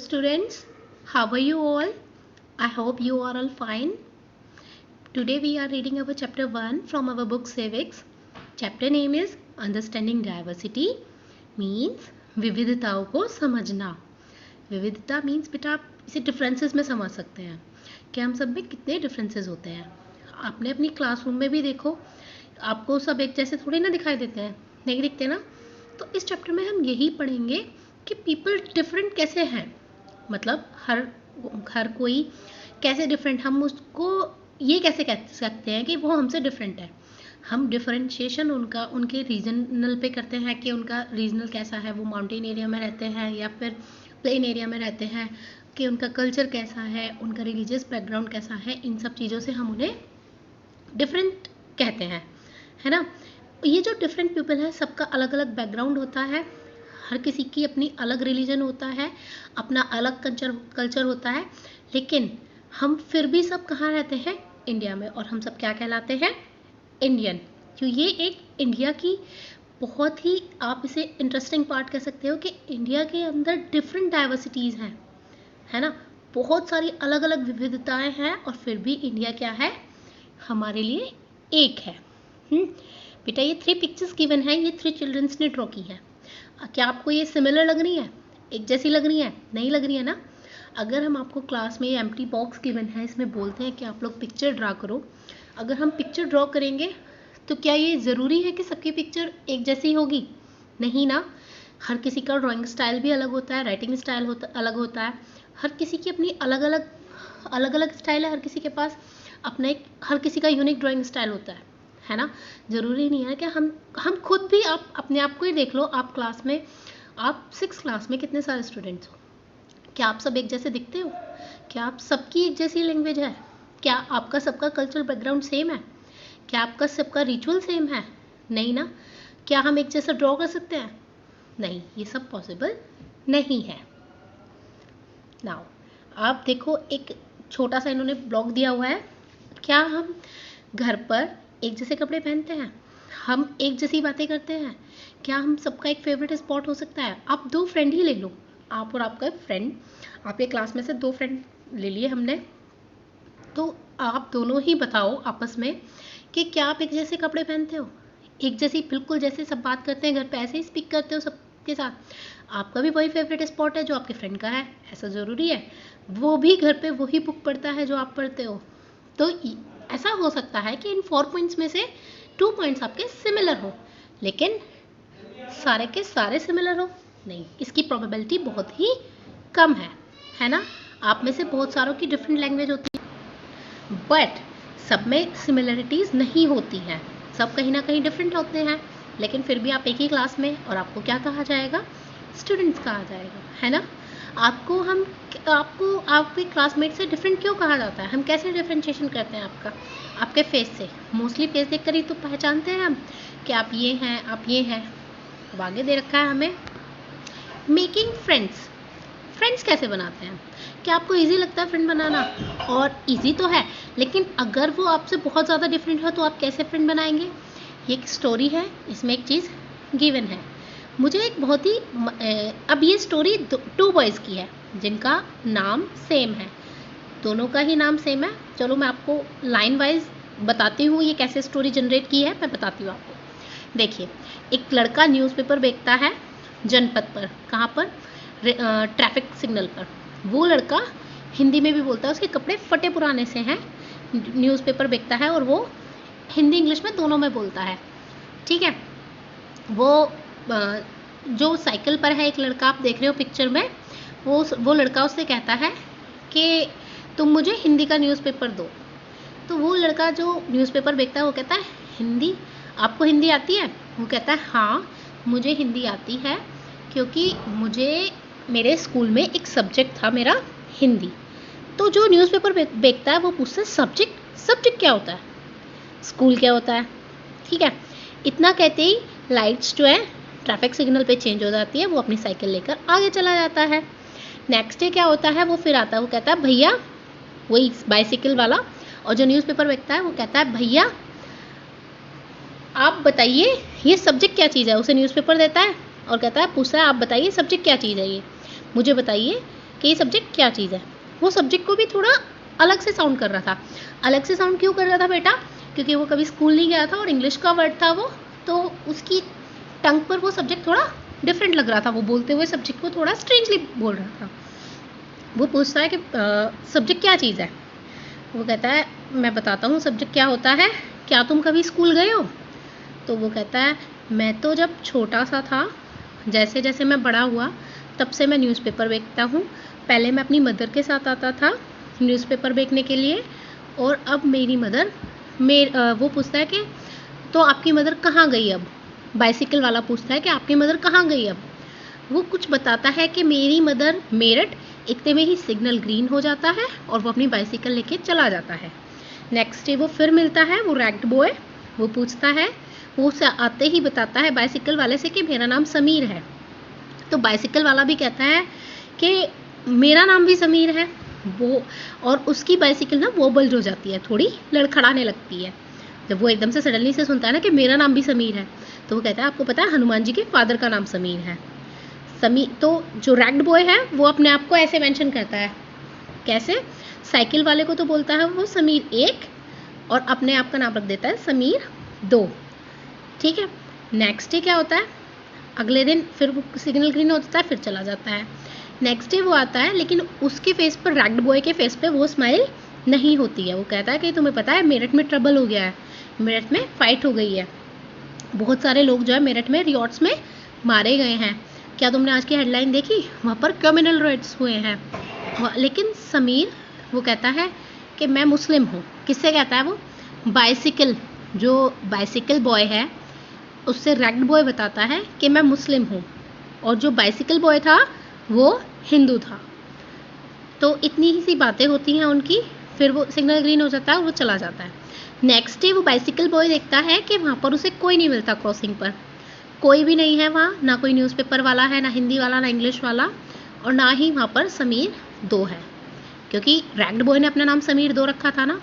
students, how are you all? I hope you are all fine. Today we are reading our chapter 1 from our book Civics. Chapter name is Understanding Diversity, means विविधताओं को समझना. विविधता means बेटा आप इसे differences में समझ सकते हैं कि हम सब में कितने डिफरेंसेस होते हैं. आपने अपनी क्लासरूम में भी देखो, आपको सब एक जैसे थोड़ी ना दिखाई देते हैं, नहीं दिखते ना. तो इस चैप्टर में हम यही पढ़ेंगे कि पीपल डिफरेंट कैसे हैं, मतलब हर कोई कैसे डिफरेंट, हम उसको ये कैसे कह सकते हैं कि वो हमसे डिफरेंट है. हम डिफरेंशिएशन उनके रीजनल पे करते हैं कि उनका रीजनल कैसा है, वो माउंटेन एरिया में रहते हैं या फिर प्लेन एरिया में रहते हैं, कि उनका कल्चर कैसा है, उनका रिलीजियस बैकग्राउंड कैसा है. इन सब चीज़ों से हम उन्हें डिफरेंट कहते हैं, है ना. ये जो डिफरेंट पीपल है, सबका अलग अलग बैकग्राउंड होता है, हर किसी की अपनी अलग रिलीजन होता है, अपना अलग कल्चर होता है, लेकिन हम फिर भी सब कहाँ रहते हैं, इंडिया में. और हम सब क्या कहलाते हैं, इंडियन. क्यों, ये एक इंडिया की बहुत ही, आप इसे इंटरेस्टिंग पार्ट कह सकते हो कि इंडिया के अंदर डिफरेंट डाइवर्सिटीज़ हैं, है ना. बहुत सारी अलग अलग विविधताएं हैं और फिर भी इंडिया क्या है, हमारे लिए एक है. बेटा ये 3 पिक्चर्स गिवन है, ये 3 चिल्ड्रंस ने ड्रॉ की है. क्या आपको ये सिमिलर लग रही है, एक जैसी लग रही है, नहीं लग रही है ना. अगर हम आपको क्लास में एम्प्टी बॉक्स गिवन है, इसमें बोलते हैं कि आप लोग पिक्चर ड्रा करो, अगर हम पिक्चर ड्रॉ करेंगे तो क्या ये ज़रूरी है कि सबकी पिक्चर एक जैसी होगी, नहीं ना. हर किसी का ड्राइंग स्टाइल भी अलग होता है, राइटिंग स्टाइल अलग होता है, हर किसी की अपनी अलग अलग स्टाइल है, हर किसी के पास अपना हर किसी का यूनिक ड्राइंग स्टाइल होता है ना. ज़रूरी नहीं है कि हम खुद भी, आप अपने आप को ही देख लो, आप क्लास में, आप 6th क्लास में कितने सारे स्टूडेंट्स हो, क्या आप सब एक जैसे दिखते हो, क्या आप सबकी एक जैसी लैंग्वेज है, क्या आपका सबका कल्चरल बैकग्राउंड सेम है, क्या आपका सबका रिचुअल सेम है, नहीं ना. क्या हम एक जैसा ड्रॉ कर सकते हैं, नहीं, ये सब पॉसिबल नहीं है. नाउ आप देखो, एक छोटा सा इन्होंने ब्लॉग दिया हुआ है. क्या हम घर पर एक जैसे कपड़े पहनते हैं, हम एक जैसी बातें करते हैं, क्या हम सबका एक फेवरेट स्पॉट हो सकता है. आप 2 फ्रेंड ही ले लो, आप और आपका फ्रेंड, आपके क्लास में से 2 फ्रेंड ले लिए हमने, तो आप दोनों ही बताओ आपस में कि क्या आप एक जैसे कपड़े पहनते हो, एक जैसी बिल्कुल जैसे सब बात करते हैं घर पे, ऐसे ही स्पीक करते हो सबके साथ. आपका भी वही फेवरेट स्पॉट है जो आपके फ्रेंड का है, ऐसा ज़रूरी है. वो भी घर पे वही बुक पढ़ता है जो आप पढ़ते हो. तो ऐसा हो सकता है कि इन 4 पॉइंट्स में से 2 पॉइंट्स आपके सिमिलर हो, लेकिन सारे के सारे सिमिलर हो नहीं. इसकी प्रोबेबिलिटी बहुत ही कम है ना. आप में से बहुत सारों की डिफरेंट लैंग्वेज होती है, बट सब में सिमिलरिटीज़ नहीं होती हैं, सब कहीं ना कहीं डिफरेंट होते हैं, लेकिन फिर भी आप एक ही क्लास में, और आपको क्या कहा जाएगा, स्टूडेंट्स कहा जाएगा, है ना. आपको आपके क्लासमेट से डिफरेंट क्यों कहा जाता है, हम कैसे डिफरेंशिएशन करते हैं आपके फेस से. मोस्टली फेस देखकर ही तो पहचानते हैं हम कि आप ये हैं, आप ये हैं. अब आगे दे रखा है हमें मेकिंग फ्रेंड्स कैसे बनाते हैं. क्या आपको इजी लगता है फ्रेंड बनाना, और इजी तो है, लेकिन अगर वो आपसे बहुत ज़्यादा डिफरेंट हो तो आप कैसे फ्रेंड बनाएंगे. ये एक स्टोरी है, इसमें एक चीज़ गिवन है. मुझे एक बहुत ही, अब ये स्टोरी 2 बॉयज़ की है जिनका नाम सेम है, दोनों का ही नाम सेम है. चलो मैं आपको लाइन वाइज बताती हूँ ये कैसे स्टोरी जनरेट की है, मैं बताती हूँ आपको. देखिए, एक लड़का न्यूज़पेपर बेचता है जनपद पर, कहाँ पर, ट्रैफिक सिग्नल पर. वो लड़का हिंदी में भी बोलता है, उसके कपड़े फटे पुराने से हैं, न्यूज़पेपर बेचता है और वो हिंदी इंग्लिश में दोनों में बोलता है, ठीक है. वो जो साइकिल पर है एक लड़का, आप देख रहे हो पिक्चर में, वो लड़का उससे कहता है कि तुम मुझे हिंदी का न्यूज़पेपर दो. तो वो लड़का जो न्यूज़पेपर बेचता है वो कहता है, हिंदी, आपको हिंदी आती है. वो कहता है हाँ, मुझे हिंदी आती है, क्योंकि मेरे स्कूल में एक सब्जेक्ट था मेरा हिंदी. तो जो न्यूज़पेपर बेचता है वो पूछता है सब्जेक्ट क्या होता है, स्कूल क्या होता है, ठीक है. इतना कहते ही लाइट्स जो है ट्रैफिक सिग्नल पे चेंज हो जाती है, वो अपनी साइकिल लेकर आगे चला जाता है. नेक्स्ट डे क्या होता है, वो फिर आता है, वो कहता है भैया, वही बाइसिकल वाला, और जो न्यूज़पेपर बेचता है वो कहता है भैया आप बताइए ये सब्जेक्ट क्या चीज़ है. उसे न्यूज़पेपर देता है और कहता है, पूछता है आप बताइए सब्जेक्ट क्या चीज़ है, ये मुझे बताइए कि ये सब्जेक्ट क्या चीज़ है। वो सब्जेक्ट को भी थोड़ा अलग से साउंड कर रहा था। अलग से साउंड क्यों कर रहा था बेटा? क्योंकि वो कभी स्कूल नहीं गया था और इंग्लिश का वर्ड था वो, तो उसकी टंग पर वो सब्जेक्ट थोड़ा डिफरेंट लग रहा था। वो बोलते हुए सब्जेक्ट को थोड़ा स्ट्रेंजली बोल रहा था। वो पूछता है कि सब्जेक्ट क्या चीज़ है? वो कहता है मैं बताता हूँ सब्जेक्ट क्या होता है, क्या तुम कभी स्कूल गए हो? तो वो कहता है मैं तो जब छोटा सा था, जैसे जैसे मैं बड़ा हुआ तब से मैं न्यूज़पेपर बेचता हूँ। पहले मैं अपनी मदर के साथ आता था न्यूज़पेपर बेचने के लिए, और अब मेरी मदर वो पूछता है कि तो आपकी मदर कहाँ गई अब? बाइसिकल वाला पूछता है कि आपकी मदर कहाँ गई अब? वो कुछ बताता है कि मेरी मदर मेरठ, इतने में ही सिग्नल ग्रीन हो जाता है और वो अपनी बाइसिकल लेके चला जाता है। नेक्स्ट डे वो फिर मिलता है वो रैग्ड बॉय। वो पूछता है, वो उसे आते ही बताता है बाइसिकल वाले से कि मेरा नाम समीर है। तो बाइसिकल वाला भी कहता है कि मेरा नाम भी समीर है। वो और उसकी बाइसिकल ना वोबल हो जाती है, थोड़ी लड़खड़ाने लगती है जब वो एकदम से सडनली से सुनता है ना कि मेरा नाम भी समीर है। तो वो कहता है आपको पता है हनुमान जी के फादर का नाम समीर है। समीर, तो जो रैग्ड बॉय है वो अपने आप को ऐसे मेंशन करता है। कैसे? साइकिल वाले को तो बोलता है वो समीर 1 और अपने आप का नाम रख देता है समीर 2। ठीक है। नेक्स्ट डे क्या होता है? अगले दिन फिर सिग्नल ग्रीन होता है, फिर चला जाता है। नेक्स्ट डे वो आता है, लेकिन उसके फेस पर, रैग्ड बॉय के फेस पे वो स्माइल नहीं होती है। वो कहता है कि तुम्हें पता है मेरठ में ट्रबल हो गया है, मेरठ में फाइट हो गई है, बहुत सारे लोग जो है मेरठ में रियॉट्स में मारे गए हैं। क्या तुमने आज की हेडलाइन देखी? वहाँ पर क्रिमिनल रेड्स हुए हैं। लेकिन समीर वो कहता है कि मैं मुस्लिम हूँ। किससे कहता है वो? बाइसिकल, जो बाइसिकल बॉय है उससे रैग्ड बॉय बताता है कि मैं मुस्लिम हूँ, और जो बाइसिकल बॉय था वो हिंदू था। तो इतनी ही सी बातें होती हैं उनकी। फिर वो सिग्नल ग्रीन हो जाता है और वो चला जाता है। नेक्स्ट डे वो बाइसिकल बॉय देखता है कि वहाँ पर उसे कोई नहीं मिलता, क्रॉसिंग पर कोई भी नहीं है वहाँ, ना कोई न्यूज़पेपर वाला है, ना हिंदी वाला, ना इंग्लिश वाला, और ना ही वहाँ पर समीर 2 है, क्योंकि रैग्ड बॉय ने अपना नाम समीर 2 रखा था ना।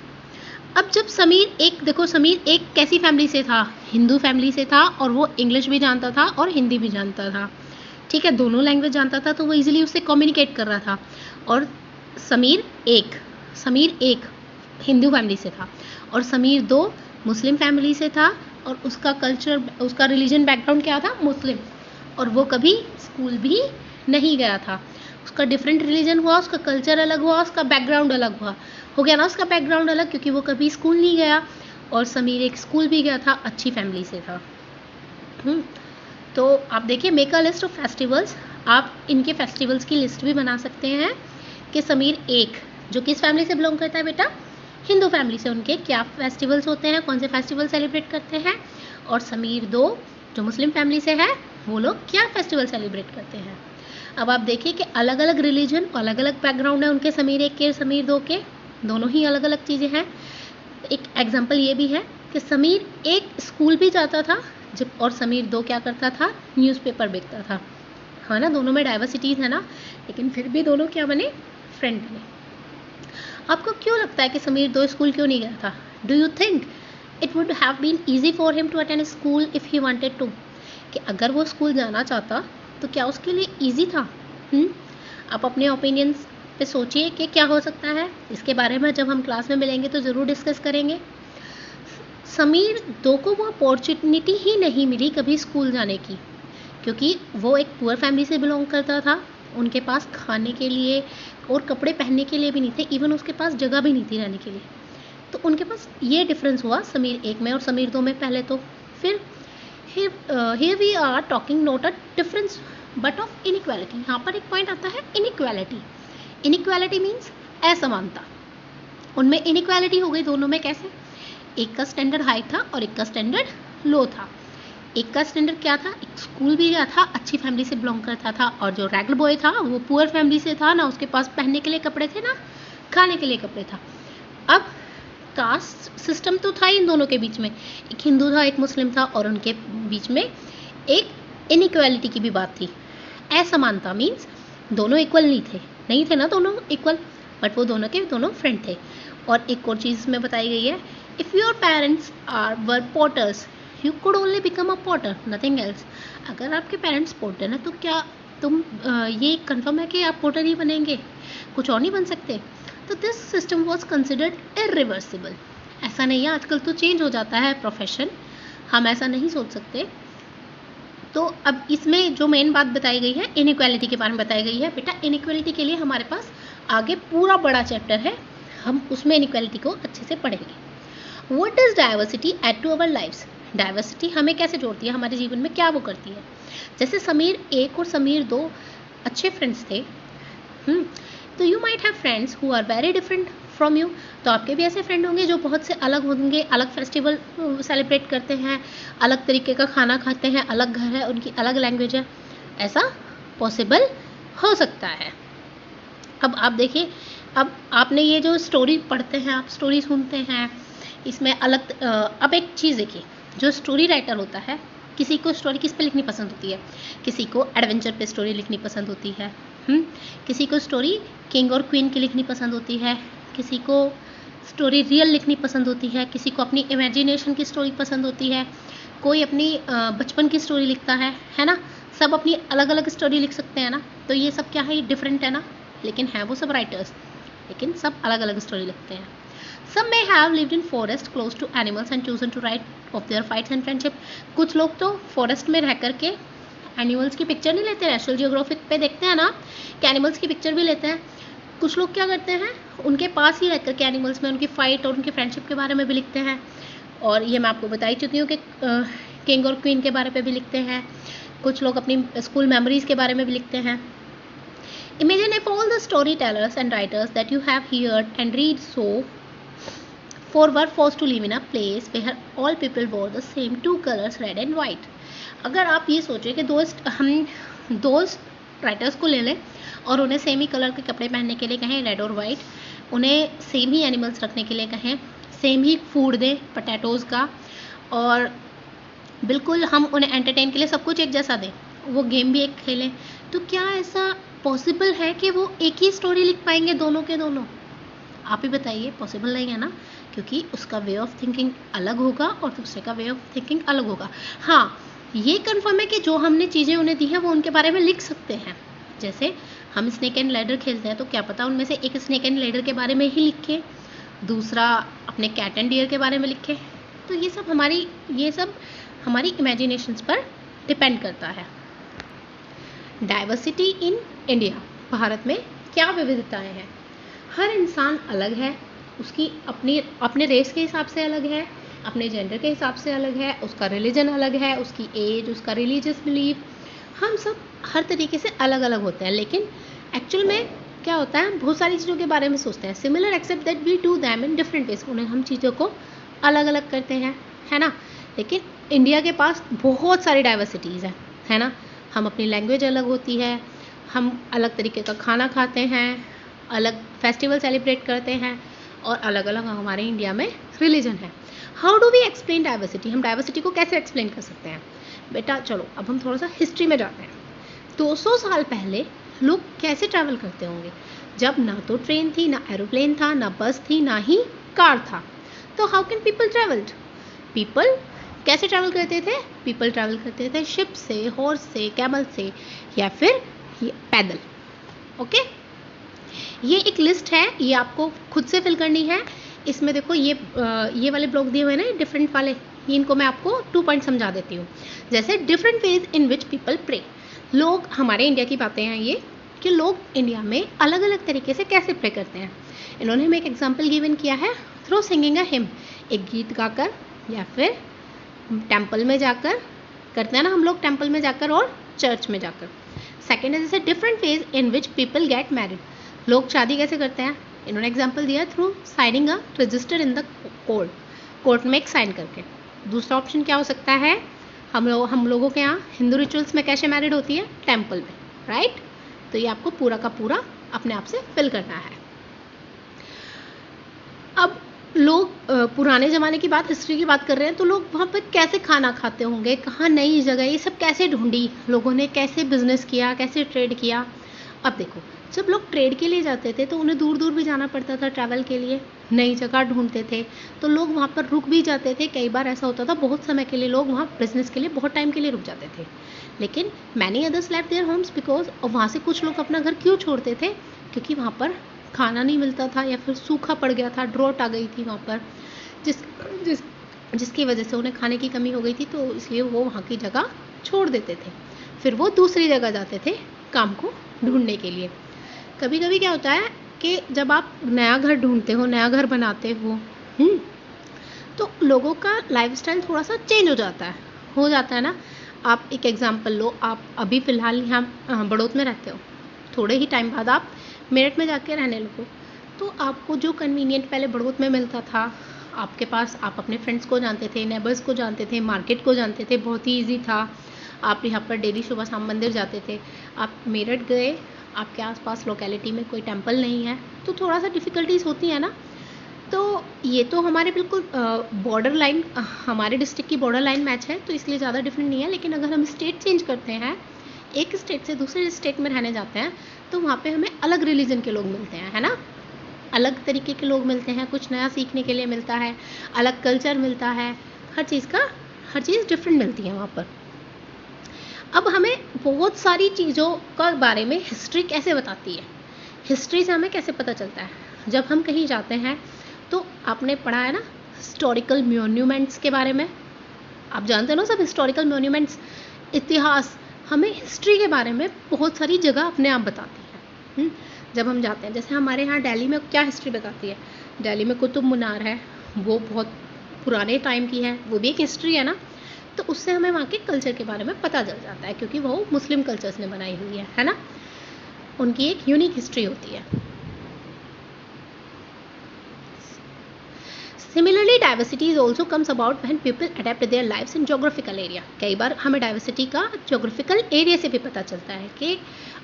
अब जब समीर 1, देखो समीर 1 कैसी फैमिली से था? हिंदू फैमिली से था, और वो इंग्लिश भी जानता था और हिंदी भी जानता था। ठीक है, दोनों लैंग्वेज जानता था, तो वो इजीली उससे कम्युनिकेट कर रहा था। और समीर 1 हिंदू फैमिली से था, और समीर 2 मुस्लिम फैमिली से था, और उसका कल्चर, उसका रिलीजन बैकग्राउंड क्या था? मुस्लिम। और वो कभी स्कूल भी नहीं गया था। उसका डिफरेंट रिलीजन हुआ, उसका कल्चर अलग हुआ, उसका बैकग्राउंड अलग हुआ, हो गया ना उसका बैकग्राउंड अलग, क्योंकि वो कभी स्कूल नहीं गया, और समीर एक स्कूल भी गया था, अच्छी फैमिली से था। तो आप देखिए, make a list of festivals. आप इनके फेस्टिवल्स की लिस्ट भी बना सकते हैं कि समीर 1 जो किस फैमिली से बिलोंग करता है बेटा? हिंदू फैमिली से, उनके क्या फेस्टिवल्स होते हैं, कौन से फेस्टिवल सेलिब्रेट करते हैं, और समीर 2 जो मुस्लिम फैमिली से है वो लोग क्या फेस्टिवल सेलिब्रेट करते हैं। अब आप देखिए कि अलग अलग रिलीजन, अलग अलग बैकग्राउंड है उनके, समीर 1 के, समीर 2 के, दोनों ही अलग अलग चीज़ें हैं। एक एग्जाम्पल ये भी है कि समीर 1 स्कूल भी जाता था जब, और समीर 2 क्या करता था? न्यूज़पेपर बेचता था। हाँ ना, दोनों में डाइवर्सिटीज़ है ना, लेकिन फिर भी दोनों क्या बने? फ्रेंड बने। आपको क्यों लगता है कि समीर 2 स्कूल क्यों नहीं गया था? Do you think it would have been easy for him to attend school if he wanted to? कि अगर वो स्कूल जाना चाहता तो क्या उसके लिए ईजी था? आप अपने ओपिनियंस पे सोचिए कि क्या हो सकता है। इसके बारे में जब हम क्लास में मिलेंगे तो ज़रूर डिस्कस करेंगे। समीर 2 को वो अपॉर्चुनिटी ही नहीं मिली कभी स्कूल जाने की, क्योंकि वो एक पुअर फैमिली से बिलोंग करता था। उनके पास खाने के लिए और कपड़े पहनने के लिए भी नहीं थे, इवन उसके पास जगह भी नहीं थी रहने के लिए। तो उनके पास ये डिफरेंस हुआ समीर 1 में और समीर 2 में पहले तो। फिर here we are talking not a difference but of inequality। यहाँ पर एक पॉइंट आता है इनइक्वालिटी। इनइक्वालिटी मीन्स असमानता। उनमें इनइक्वालिटी हो गई दोनों में। कैसे? एक का स्टैंडर्ड हाई था और एक का स्टैंडर्ड लो था। एक का स्टैंडर्ड क्या था? एक स्कूल भी गया था, अच्छी फैमिली से बिलोंग करता था, और जो रैग्ड बॉय था वो पुअर फैमिली से था, ना उसके पास पहनने के लिए कपड़े थे ना खाने के लिए कपड़े था। अब कास्ट सिस्टम तो था इन दोनों के बीच में, एक हिंदू था एक मुस्लिम था, और उनके बीच में एक इनइक्वालिटी की भी बात थी। असमानता मीन्स दोनों इक्वल नहीं थे ना दोनों इक्वल, बट वो दोनों के दोनों फ्रेंड थे। और एक और चीज़ में बताई गई है, if your parents were potters you could only become a potter, nothing else. अगर आपके पेरेंट्स पॉटर हैं तो क्या तुम ये कंफर्म है कि आप पोर्टर ही बनेंगे, कुछ और नहीं बन सकते? तो this system was considered irreversible. ऐसा नहीं है, आजकल तो चेंज हो जाता है प्रोफेशन, हम ऐसा नहीं सोच सकते। तो अब इसमें जो मेन बात बताई गई है इनइक्वालिटी के बारे में बताई गई है। बेटा इनइक्वालिटी के लिए हमारे पास आगे पूरा बड़ा चैप्टर है, हम उसमें इनइक्वालिटी को अच्छे से पढ़ेंगे। What does diversity add to our lives? Diversity हमें कैसे जोड़ती है, हमारे जीवन में क्या वो करती है? जैसे समीर 1 और समीर 2 अच्छे फ्रेंड्स थे, तो you might have friends who are very different from you. तो आपके भी ऐसे फ्रेंड होंगे जो बहुत से अलग होंगे, अलग फेस्टिवल सेलिब्रेट करते हैं, अलग तरीके का खाना खाते हैं, अलग घर है, उनकी अलग लैंग्वेज है। ऐसा पॉसिबल हो सकता है। अब आप देखिए, अब आपने ये जो स्टोरी पढ़ते हैं, आप स्टोरी सुनते हैं, इसमें अलग अब एक चीज़ देखिए, जो स्टोरी राइटर होता है, किसी को स्टोरी किस पे लिखनी पसंद होती है? किसी को एडवेंचर पे स्टोरी लिखनी पसंद होती है, किसी को स्टोरी किंग और क्वीन की लिखनी पसंद होती है, किसी को स्टोरी रियल लिखनी पसंद होती है, किसी को अपनी इमेजिनेशन की स्टोरी पसंद होती है, कोई अपनी बचपन की स्टोरी लिखता है ना? सब अपनी अलग अलग स्टोरी लिख सकते हैं ना? तो ये सब क्या है, डिफरेंट है ना, लेकिन है वो सब राइटर्स, लेकिन सब अलग अलग स्टोरी लिखते हैं। Some may have lived in forest close to animals and chosen to write of their fights and friendship. कुछ लोग तो फॉरेस्ट में रह करके एनिमल्स की पिक्चर नहीं लेते, नेशनल जियोग्राफिक पे देखते हैं ना कि एनिमल्स की पिक्चर भी लेते हैं। कुछ लोग क्या करते हैं, उनके पास ही रह करके एनिमल्स में उनकी फाइट और उनकी फ्रेंडशिप के बारे में भी लिखते हैं। और ये मैं आपको बता ही चुकी हूँ कि किंग और क्वीन के बारे में भी लिखते हैं। कुछ लोग अपनी स्कूल मेमोरीज के बारे में भी लिखते हैं। Imagine if all the storytellers and writers that you have heard and read so for were forced to live in a place where all people wore the same two colors, red and white. अगर आप ये सोचें कि हम दो writers को ले लें और उन्हें सेम ही कलर के कपड़े पहनने के लिए कहें, रेड और वाइट, उन्हें सेम ही एनिमल्स रखने के लिए कहें, सेम ही फूड दें पोटैटोज़ का, और बिल्कुल हम उन्हें एंटरटेन के लिए सब कुछ एक जैसा दें, वो गेम भी एक खेलें, तो क्या ऐसा पॉसिबल है कि वो एक ही स्टोरी लिख पाएंगे दोनों के दोनों? आप ही बताइए, पॉसिबल नहीं है ना, क्योंकि उसका वे ऑफ थिंकिंग अलग होगा और दूसरे का वे ऑफ थिंकिंग अलग होगा। हाँ, ये कंफर्म है कि जो हमने चीज़ें उन्हें दी हैं वो उनके बारे में लिख सकते हैं। जैसे हम स्नेक एंड लैडर खेलते हैं, तो क्या पता उनमें से एक स्नेक एंड लैडर के बारे में ही लिखे, दूसरा अपने कैट एंड डियर के बारे में लिखे। तो ये सब हमारी इमेजिनेशंस पर डिपेंड करता है। डाइवर्सिटी इन इंडिया, भारत में क्या विविधताएं हैं? हर इंसान अलग है, उसकी अपने रेस के हिसाब से अलग है, अपने जेंडर के हिसाब से अलग है, उसका रिलीजन अलग है, उसकी एज, उसका रिलीजियस बिलीफ, हम सब हर तरीके से अलग अलग होते हैं। लेकिन एक्चुअल में क्या होता है, हम बहुत सारी चीज़ों के बारे में सोचते हैं, similar except that we do them in different ways, उन्हें हम चीज़ों को अलग अलग करते हैं, है ना? लेकिन इंडिया के पास बहुत सारी डाइवर्सिटीज़ है ना? हम अपनी लैंग्वेज अलग होती है, हम अलग तरीके का खाना खाते हैं, अलग फेस्टिवल सेलिब्रेट करते हैं, और अलग अलग हमारे इंडिया में रिलीजन है। How do we explain diversity? हम डाइवर्सिटी को कैसे एक्सप्लेन कर सकते हैं? बेटा चलो अब हम थोड़ा सा हिस्ट्री में जाते हैं। 200 साल पहले लोग कैसे ट्रैवल करते होंगे, जब ना तो ट्रेन थी, ना एरोप्लेन था, ना बस थी, ना ही कार था। तो how can people travelled? People कैसे ट्रैवल करते थे? पीपल ट्रैवल करते थे शिप से, हॉर्स से, कैमल से, या फिर पैदल। ओके, ये एक लिस्ट है, ये आपको खुद से फिल करनी है। इसमें देखो ये वाले ब्लॉक दिए हुए हैं डिफरेंट वाले, इनको मैं आपको 2 पॉइंट समझा देती हूँ। जैसे different ways in which people pray, लोग, हमारे इंडिया की बातें हैं ये, कि लोग इंडिया में अलग अलग तरीके से कैसे प्रे करते हैं। इन्होंने हमें एक एग्जाम्पल गिवन किया है थ्रू सिंगिंग अ हिम, एक गीत गाकर या फिर टेम्पल में जाकर करते हैं ना हम लोग, टेम्पल में जाकर और चर्च में जाकर। सेकेंड है जैसे different ways in which people get married, लोग शादी कैसे करते हैं। इन्होंने एग्जाम्पल दिया through signing a resistor in the court में एक साइन करके। दूसरा ऑप्शन क्या हो सकता है, हम लोगों के यहाँ हिंदू रिचुअल्स में कैसे मैरिड होती है, टेम्पल में, राइट? तो ये आपको पूरा का पूरा अपने आप से फिल करना है। अब लोग पुराने ज़माने की बात, हिस्ट्री की बात कर रहे हैं, तो लोग वहाँ पर कैसे खाना खाते होंगे, कहाँ नई जगह, ये सब कैसे ढूंढी लोगों ने, कैसे बिजनेस किया, कैसे ट्रेड किया। अब देखो, जब लोग ट्रेड के लिए जाते थे तो उन्हें दूर दूर भी जाना पड़ता था ट्रैवल के लिए, नई जगह ढूंढते थे, तो लोग वहाँ पर रुक भी जाते थे। कई बार ऐसा होता था बहुत समय के लिए लोग वहाँ बिजनेस के लिए बहुत टाइम के लिए रुक जाते थे। लेकिन many others left their homes because, और वहाँ से कुछ लोग अपना घर क्यों छोड़ते थे, क्योंकि वहाँ पर खाना नहीं मिलता था या फिर सूखा पड़ गया था, ड्रॉट आ गई थी वहाँ पर, जिसकी वजह से उन्हें खाने की कमी हो गई थी, तो इसलिए वो वहाँ की जगह छोड़ देते थे, फिर वो दूसरी जगह जाते थे काम को ढूंढने के लिए। कभी कभी क्या होता है कि जब आप नया घर ढूंढते हो, नया घर बनाते हो, तो लोगों का लाइफस्टाइल थोड़ा सा चेंज हो जाता है ना। आप एक एग्जांपल लो, आप अभी फ़िलहाल यहाँ बड़ौत में रहते हो, थोड़े ही टाइम बाद आप मेरठ में जाके रहने लगो, तो आपको जो कन्वीनियंट पहले बड़ौत में मिलता था, आपके पास, आप अपने फ्रेंड्स को जानते थे, नेबर्स को जानते थे, मार्केट को जानते थे, बहुत ही ईजी था। आप यहाँ पर डेली सुबह शाम मंदिर जाते थे। आप मेरठ गए, आपके आसपास लोकेलिटी में कोई टेंपल नहीं है, तो थोड़ा सा डिफ़िकल्टीज़ होती है ना। तो ये तो हमारे बिल्कुल बॉर्डर लाइन, हमारे डिस्ट्रिक्ट की बॉर्डर लाइन मैच है, तो इसलिए ज़्यादा डिफरेंट नहीं है। लेकिन अगर हम स्टेट चेंज करते हैं, एक स्टेट से दूसरे स्टेट में रहने जाते हैं, तो वहाँ पे हमें अलग रिलीजन के लोग मिलते हैं, है ना, अलग तरीके के लोग मिलते हैं, कुछ नया सीखने के लिए मिलता है, अलग कल्चर मिलता है, हर चीज़ डिफरेंट मिलती है वहाँ पर। अब हमें बहुत सारी चीज़ों का बारे में हिस्ट्री कैसे बताती है, हिस्ट्री से हमें कैसे पता चलता है। जब हम कहीं जाते हैं तो आपने पढ़ा है ना हिस्टोरिकल मॉन्यूमेंट्स के बारे में, आप जानते हो ना सब हिस्टोरिकल मॉन्यूमेंट्स, इतिहास हमें हिस्ट्री के बारे में बहुत सारी जगह अपने आप बताती है। जब हम जाते हैं, जैसे हमारे यहाँ दिल्ली में क्या हिस्ट्री बताती है, दिल्ली में कुतुब मीनार है, वो बहुत पुराने टाइम की है, वो भी एक हिस्ट्री है ना। तो उससे हमें वहाँ के कल्चर के बारे में पता चल जाता है, क्योंकि वो मुस्लिम कल्चर्स ने बनाई हुई है ना, उनकी एक यूनिक हिस्ट्री होती है। Similarly, diversity is also comes about when people adapt their lives in geographical area. कई बार हमें डाइवर्सिटी का geographical एरिया से भी पता चलता है कि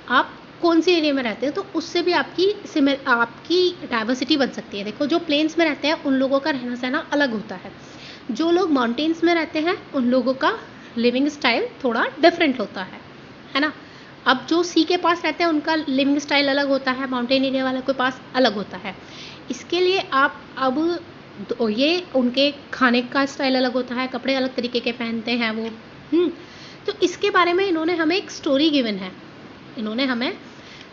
आप कौन से एरिया में रहते हैं, तो उससे भी आपकी डाइवर्सिटी बन सकती है। देखो, जो प्लेन्स में रहते हैं उन लोगों का रहना सहना अलग होता है, जो लोग माउंटेन्स में रहते हैं उन लोगों का लिविंग स्टाइल थोड़ा डिफरेंट होता है ना। अब जो सी के पास रहते हैं उनका लिविंग स्टाइल अलग होता है, माउंटेन एरिया वाले के पास अलग होता है। इसके लिए आप अब तो ये उनके खाने का स्टाइल अलग होता है, कपड़े अलग तरीके के पहनते हैं वो। तो इसके बारे में इन्होंने हमें एक स्टोरी गिवन है। इन्होंने हमें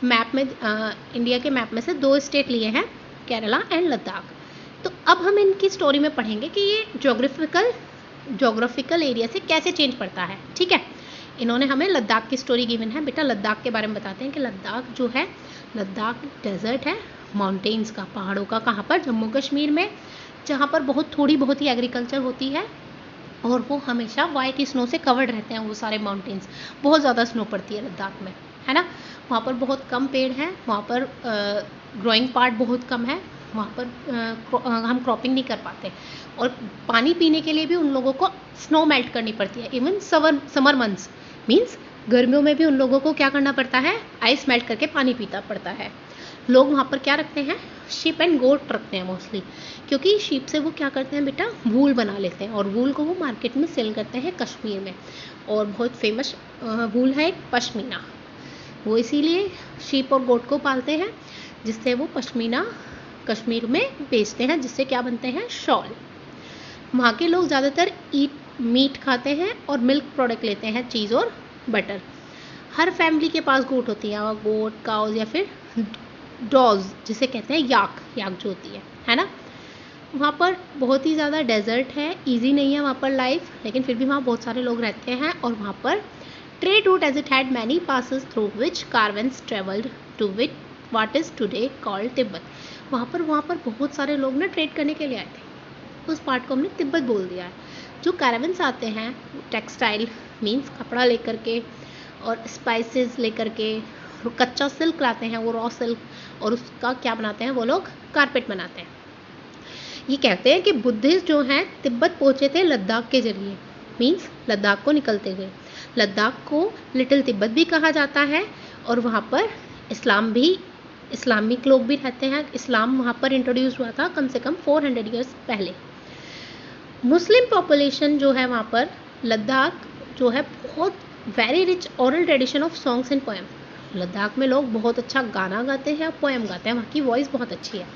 मैप में इंडिया के मैप में से 2 स्टेट लिए हैं, केरला एंड लद्दाख। तो अब हम इनकी स्टोरी में पढ़ेंगे कि ये जोग्राफिकल एरिया से कैसे चेंज पड़ता है। ठीक है, इन्होंने हमें लद्दाख की स्टोरी गिवन है। बेटा, लद्दाख के बारे में बताते हैं कि लद्दाख जो है, लद्दाख डेजर्ट है, माउंटेन्स का, पहाड़ों का। कहाँ पर? जम्मू कश्मीर में, जहाँ पर थोड़ी बहुत ही एग्रीकल्चर होती है, और वो हमेशा वाइट स्नो से कवर्ड रहते हैं वो सारे माउंटेन्स। बहुत ज़्यादा स्नो पड़ती है लद्दाख में, है ना। वहाँ पर बहुत कम पेड़ हैं, वहाँ पर ग्रोइंग पार्ट बहुत कम है, वहाँ पर हम क्रॉपिंग नहीं कर पाते, और पानी पीने के लिए भी उन लोगों को स्नो मेल्ट करनी पड़ती है। इवन समर मंथ्स मीन्स गर्मियों में भी उन लोगों को क्या करना पड़ता है, आइस मेल्ट करके पानी पीता पड़ता है। लोग वहाँ पर क्या रखते हैं, शीप एंड गोट रखते हैं मोस्टली, क्योंकि शीप से वो क्या करते हैं बेटा, वूल बना लेते हैं, और वूल को वो मार्केट में सेल करते हैं कश्मीर में। और बहुत फेमस वूल है पश्मीना, वो इसीलिए शीप और गोट को पालते हैं, जिससे वो पश्मीना कश्मीर में बेचते हैं, जिससे क्या बनते हैं, शॉल। वहाँ के लोग ज़्यादातर मीट खाते हैं और मिल्क प्रोडक्ट लेते हैं, चीज़ और बटर। हर फैमिली के पास गोट होती है, गोट, काउज या फिर डॉज जिसे कहते हैं, याक जो होती है ना। वहाँ पर बहुत ही ज़्यादा डेजर्ट है, इजी नहीं है वहाँ पर लाइफ, लेकिन फिर भी वहाँ बहुत सारे लोग रहते हैं। और वहाँ पर trade route as it had many passes through which caravans travelled to which what is today called Tibet. वहाँ पर बहुत सारे लोग ना ट्रेड करने के लिए आए थे, उस पार्ट को हमने तिब्बत बोल दिया है। जो कैरावन्स आते हैं, टेक्सटाइल मीन्स कपड़ा लेकर के, और स्पाइसेस लेकर के, कच्चा सिल्क लाते हैं, वो रॉ सिल्क, और उसका क्या बनाते हैं वो लोग, कारपेट बनाते हैं। ये कहते हैं कि बुद्धिस्ट जो हैं तिब्बत पहुँचे थे लद्दाख के जरिए, मीन्स लद्दाख को निकलते हुए। लद्दाख को लिटिल तिब्बत भी कहा जाता है, और वहाँ पर इस्लामिक लोग भी रहते हैं। इस्लाम वहाँ पर इंट्रोड्यूस हुआ था कम से कम 400 ईयर्स पहले। मुस्लिम पॉपुलेशन जो है वहाँ पर, लद्दाख जो है, बहुत very rich oral tradition of songs and poem. Ladakh में लोग बहुत अच्छा गाना गाते हैं, पोएम गाते हैं, वहाँ की वॉइस बहुत अच्छी है।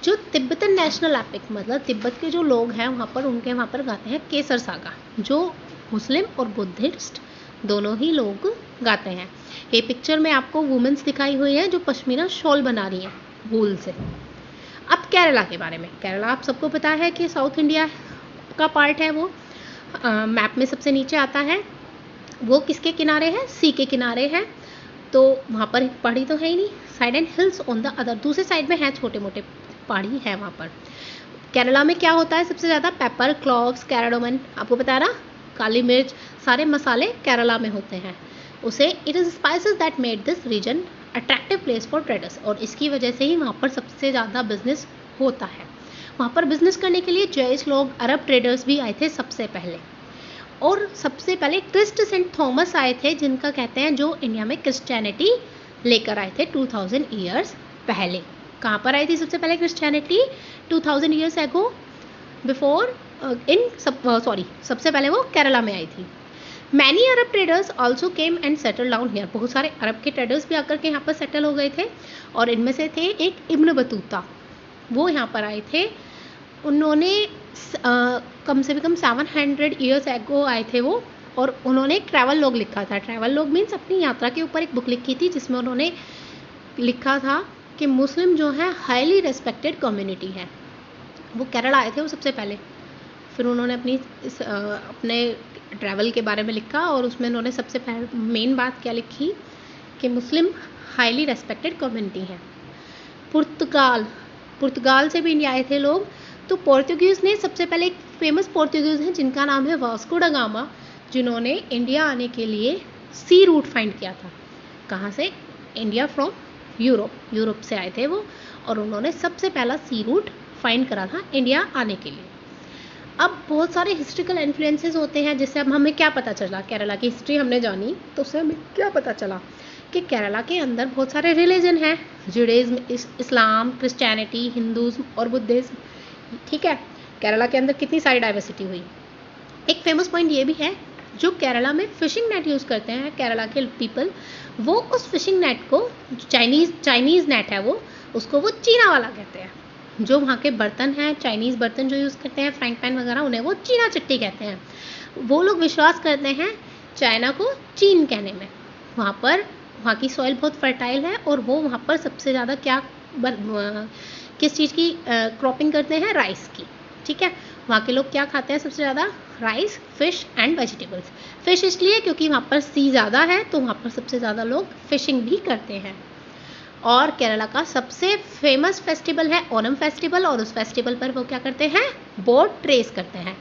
जो तिब्बतन नेशनल एपिक, मतलब तिब्बत के जो लोग हैं वहाँ पर, उनके वहाँ पर गाते हैं केसर सागा, जो मुस्लिम और बुद्धिस्ट दोनों ही लोग गाते हैं। ये पिक्चर में आपको वुमेन्स दिखाई हुई है जो पश्मीना शॉल बना रही हैं वूल से। अब केरला के बारे में, केरला आप सबको पता है कि साउथ इंडिया का पार्ट है, वो मैप में सबसे नीचे आता है। वो किसके किनारे है? सी के किनारे है, तो वहाँ पर पहाड़ी तो है ही नहीं। Side and hills on the other, दूसरे साइड में है छोटे मोटे पहाड़ी है वहाँ पर। केरला में क्या होता है सबसे ज़्यादा? पेपर, क्लॉव्स, कैराडोमन, आपको पता है ना, काली मिर्च, सारे मसाले केरला में होते हैं। उसे it is spices that made this region attractive place for traders, और इसकी वजह से ही वहाँ पर सबसे ज़्यादा बिजनेस होता है। वहाँ पर बिजनेस करने के लिए जैश लोग, अरब ट्रेडर्स भी आए थे सबसे पहले, और सबसे पहले क्रिस्ट सेंट थॉमस आए थे, जिनका कहते हैं जो इंडिया में क्रिश्चियनिटी लेकर आए थे 2000 ईयर्स पहले। कहाँ पर आई थी सबसे पहले क्रिश्चियनिटी? 2000 ईयर्स एगो बिफोर सबसे पहले वो केरला में आई थी। Many Arab traders also came and settle down here, बहुत सारे अरब के ट्रेडर्स भी आकर के यहाँ पर सेटल हो गए थे, और इनमें से थे एक इब्न बतूता, वो यहाँ पर आए थे। उन्होंने कम से कम 700 ईयर्स एगो आए थे वो, और उन्होंने एक ट्रैवल लॉग लिखा था। ट्रैवल लॉग मीन्स अपनी यात्रा के ऊपर एक बुक लिखी थी, जिसमें उन्होंने लिखा था कि मुस्लिम जो है हाईली रेस्पेक्टेड कम्युनिटी है। वो केरला आए थे वो सबसे पहले, फिर उन्होंने अपने ट्रैवल के बारे में लिखा, और उसमें उन्होंने सबसे पहले मेन बात क्या लिखी कि मुस्लिम हाईली रेस्पेक्टेड कम्युनिटी है। पुर्तगाल से भी इंडिया आए थे लोग, तो पोर्तुगीज़ ने सबसे पहले, एक फेमस पोर्तुगीज़ हैं जिनका नाम है वास्को ड गामा, जिन्होंने इंडिया आने के लिए सी रूट फाइंड किया था। कहाँ से? इंडिया फ्रॉम यूरोप से आए थे वो, और उन्होंने सबसे पहला सी रूट फाइंड करा था इंडिया आने के लिए। अब बहुत सारे हिस्ट्रिकल इन्फ्लुएंसेस होते हैं, जिससे अब हमें क्या पता चला, केरला की हिस्ट्री हमने जानी तो उससे हमें क्या पता चला कि केरला के अंदर बहुत सारे रिलीजन हैं, जुडाइज्म, इस्लाम, क्रिश्चियनिटी, हिंदुज़्म और बुद्धिज्म। ठीक है, केरला के अंदर कितनी सारी डाइवर्सिटी हुई। एक फेमस पॉइंट ये भी है, जो केरला में फिशिंग नेट यूज़ करते हैं केरला के पीपल, वो उस फिशिंग नेट को, चाइनीज़ नेट है वो, उसको वो चीना वाला कहते हैं। जो वहाँ के बर्तन हैं, चाइनीज़ बर्तन जो यूज़ करते हैं, फ्राइंग पैन वगैरह, उन्हें वो चीना चट्टी कहते हैं। वो लोग विश्वास करते हैं चाइना को चीन कहने में। वहाँ की सॉइल बहुत फर्टाइल है, और वो वहाँ पर सबसे ज़्यादा किस चीज़ की क्रॉपिंग करते हैं? राइस की। ठीक है, वहाँ के लोग क्या खाते हैं सबसे ज़्यादा? Rice, fish and vegetables. Fish इसलिए क्योंकि वहाँ पर सी ज़्यादा है, तो वहाँ पर सबसे ज़्यादा लोग फिशिंग भी करते हैं। और केरला का सबसे फेमस फेस्टिवल है ओणम फेस्टिवल, और उस फेस्टिवल पर वो क्या करते हैं? बोट रेस करते हैं।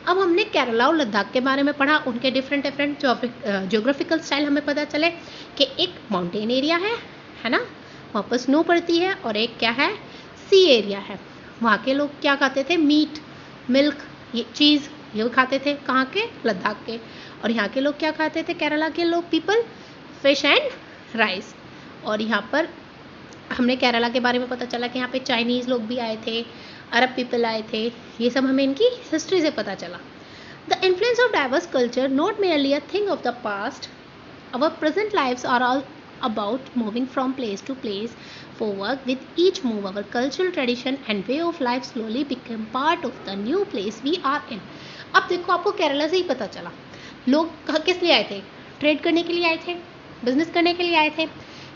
अब हमने केरला और लद्दाख के बारे में पढ़ा, उनके डिफरेंट ज्योग्राफिकल स्टाइल हमें पता चले कि एक माउंटेन एरिया है ना, वहाँ पर स्नो पड़ती है, और एक क्या है? सी एरिया है। वहाँ के लोग क्या खाते थे? मीट, मिल्क, ये चीज़ ये खाते थे। कहाँ के? लद्दाख के। और यहाँ के लोग क्या खाते थे? केरला के लोग पीपल फिश एंड राइस। और यहाँ पर हमने केरला के बारे में पता चला कि यहाँ पे चाइनीज़ लोग भी आए थे, अरब पीपल आए थे, ये सब हमें इनकी हिस्ट्री से पता चला। The influence of diverse culture not merely a thing of the past, our present lives are all about moving from place to place for work. With each move, our cultural tradition and way of life slowly become part of the new place we are in. अब देखो, आपको केरला से ही पता चला लोग किस लिए आए थे? ट्रेड करने के लिए आए थे, बिजनेस करने के लिए आए थे।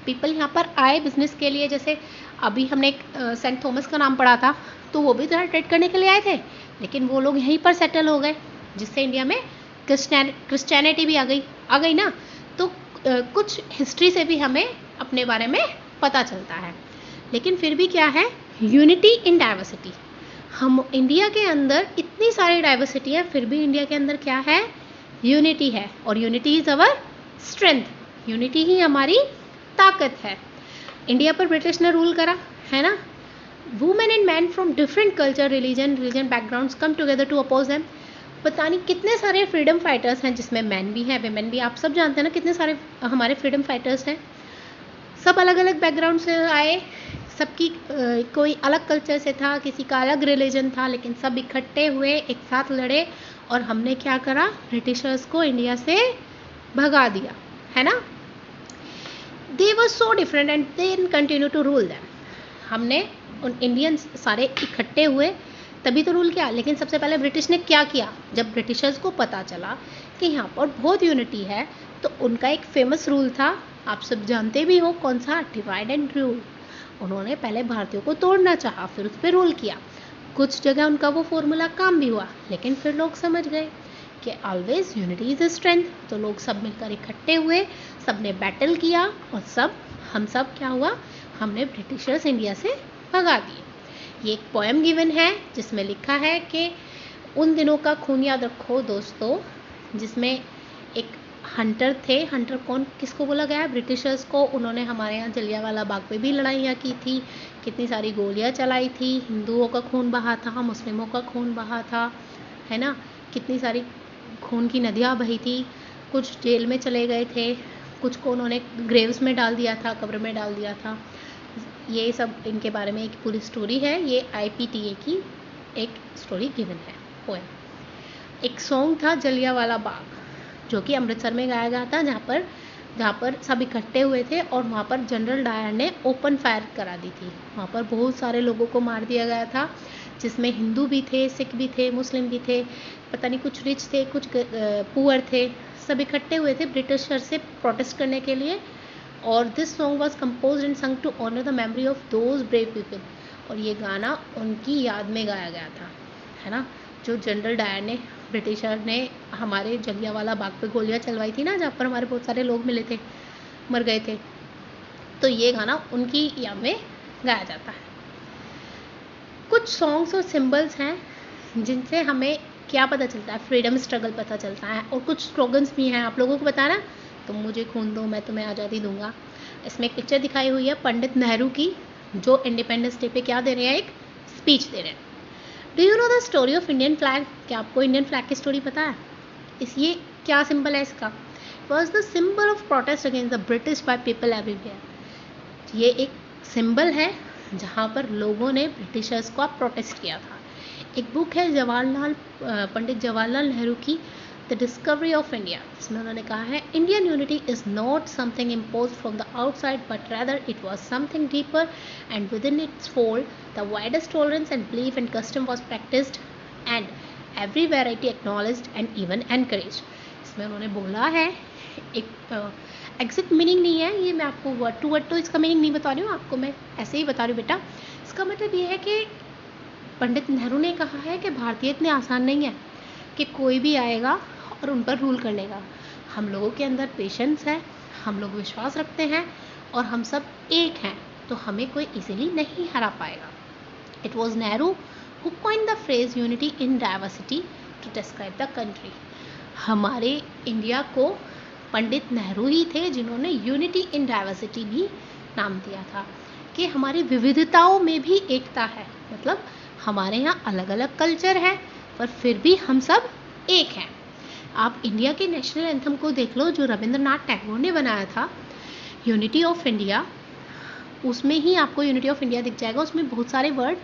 पीपल यहाँ पर आए बिजनेस के लिए, जैसे अभी हमने एक सेंट थॉमस का नाम पढ़ा था, तो वो भी यहाँ ट्रेड करने के लिए आए थे, लेकिन वो लोग यहीं पर सेटल हो गए, जिससे इंडिया में क्रिश्चियनिटी भी आ गई ना। तो कुछ हिस्ट्री से भी हमें अपने बारे में पता चलता है। लेकिन फिर भी क्या है? Unity in diversity. हम इंडिया के अंदर इतनी सारी डाइवर्सिटी है, फिर भी इंडिया के अंदर क्या है? यूनिटी है, और unity is our strength. Unity ही हमारी ताकत है। इंडिया पर ब्रिटिश ने रूल करा है ना। Women and man from different culture, religion backgrounds come together to oppose them. पता नहीं कितने सारे फ्रीडम फाइटर्स हैं, जिसमें मैन भी हैं, वेमेन भी। आप सब जानते हैं ना कितने सारे हमारे फ्रीडम फाइटर्स हैं। सब अलग अलग बैकग्राउंड से आए, सबकी कोई अलग कल्चर से था, किसी का अलग रिलीजन था, लेकिन सब इकट्ठे हुए, एक साथ लड़े, और हमने क्या करा? ब्रिटिशर्स को इंडिया से भगा दिया, है ना। They were so different and they continue to rule them. हमने उन इंडियंस सारे इकट्ठे हुए तभी तो रूल किया। लेकिन सबसे पहले ब्रिटिश ने क्या किया? जब ब्रिटिशर्स को पता चला कि यहाँ पर बहुत यूनिटी है, तो उनका एक फेमस रूल था, आप सब जानते भी हो कौन सा, डिवाइड एंड रूल। उन्होंने पहले भारतीयों को तोड़ना चाहा, फिर उस पर रूल किया। कुछ जगह उनका वो फॉर्मूला काम भी हुआ, लेकिन फिर लोग समझ गए कि ऑलवेज यूनिटी इज स्ट्रेंथ। तो लोग सब मिलकर इकट्ठे हुए, सब ने बैटल किया और हम सब क्या हुआ, हमने ब्रिटिशर्स इंडिया से भगा दिए। ये एक पोएम गिवन है जिसमें लिखा है कि उन दिनों का खून याद रखो दोस्तों, जिसमें एक हंटर थे। हंटर कौन, किसको बोला गया है, ब्रिटिशर्स को। उन्होंने हमारे यहाँ जलियांवाला बाग पे भी लड़ाइयाँ की थी, कितनी सारी गोलियाँ चलाई थी, हिंदुओं का खून बहा था, मुस्लिमों का खून बहा था, है ना, कितनी सारी खून की नदियाँ बही थी। कुछ जेल में चले गए थे, कुछ को उन्होंने ग्रेव्स में डाल दिया था, कब्र में डाल दिया था। ये सब इनके बारे में एक पूरी स्टोरी है, ये IPTA की एक स्टोरी गिवन है, पोएम। एक सॉन्ग था जलियांवाला बाग, जो कि अमृतसर में गाया गया था, जहाँ पर सब इकट्ठे हुए थे और वहाँ पर जनरल डायर ने ओपन फायर करा दी थी। वहाँ पर बहुत सारे लोगों को मार दिया गया था, जिसमें हिंदू भी थे, सिख भी थे, मुस्लिम भी थे, पता नहीं कुछ रिच थे, कुछ पुअर थे, सब इकट्ठे हुए थे ब्रिटिशर से प्रोटेस्ट करने के लिए। और this song was compose and sung to honour the memory of those brave people. और ये गाना उनकी याद में गाया गया था, है ना, जो जनरल डायर ने, ब्रिटिशर ने हमारे जलियांवाला बाग पे गोलियां चलवाई थी ना, जहाँ पर हमारे बहुत सारे लोग मिले थे, मर गए थे। तो ये गाना उनकी याद में गाया जाता है। कुछ सॉन्ग्स और सिंबल्स हैं जिनसे हमें क्या पता चलता है, फ्रीडम स्ट्रगल पता चलता है। और कुछ स्लोगन्स भी हैं, आप लोगों को बताना, तुम मुझे खून दो मैं तुम्हें आज़ादी दूंगा। इसमें एक पिक्चर दिखाई हुई है पंडित नेहरू की, जो इंडिपेंडेंस डे पे क्या दे रहे हैं, एक स्पीच दे रहे हैं। Do you know the story of Indian flag? क्या आपको इंडियन फ्लैग की स्टोरी पता है? ये क्या सिंबल है इसका? Was the symbol of protest against the British by people everywhere. ये एक सिंबल है जहाँ पर लोगों ने ब्रिटिशर्स को प्रोटेस्ट किया था। एक बुक है पंडित जवाहरलाल नेहरू की, द डिस्कवरी ऑफ इंडिया। इसमें उन्होंने कहा है, Indian unity is not something impose from the outside, but rather it was something deeper and with in its fold the widest tolerance and belief and custom was practised and every variety acknowledged and even encouraged. इसमें उन्होंने बोला है, एक exact meaning नहीं है ये, मैं आपको वर्ड टू वर्ड तो इसका मीनिंग नहीं बता रही हूँ, आपको मैं ऐसे ही बता रही हूँ बेटा। इसका मतलब ये है कि पंडित नेहरू ने कहा है कि भारतीय इतने आसान नहीं है कि कोई भी आएगा और उन पर रूल कर लेगा। हम लोगों के अंदर पेशेंस है, हम लोग विश्वास रखते हैं और हम सब एक हैं, तो हमें कोई इजीली नहीं हरा पाएगा। It was Nehru who coined the phrase unity in diversity to describe the country. हमारे इंडिया को पंडित नेहरू ही थे जिन्होंने यूनिटी इन डाइवर्सिटी भी नाम दिया था, कि हमारी विविधताओं में भी एकता है। मतलब हमारे यहाँ अलग अलग कल्चर है, पर फिर भी हम सब एक हैं। आप इंडिया के नेशनल एंथम को देख लो, जो रविंद्रनाथ टैगोर ने बनाया था, यूनिटी ऑफ इंडिया, उसमें ही आपको यूनिटी ऑफ इंडिया दिख जाएगा। उसमें बहुत सारे वर्ड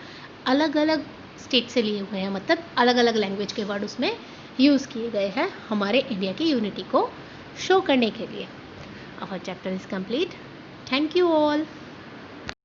अलग अलग स्टेट से लिए हुए हैं, मतलब अलग अलग लैंग्वेज के वर्ड उसमें यूज़ किए गए हैं हमारे इंडिया की यूनिटी को शो करने के लिए। Our chapter is complete. Thank you all.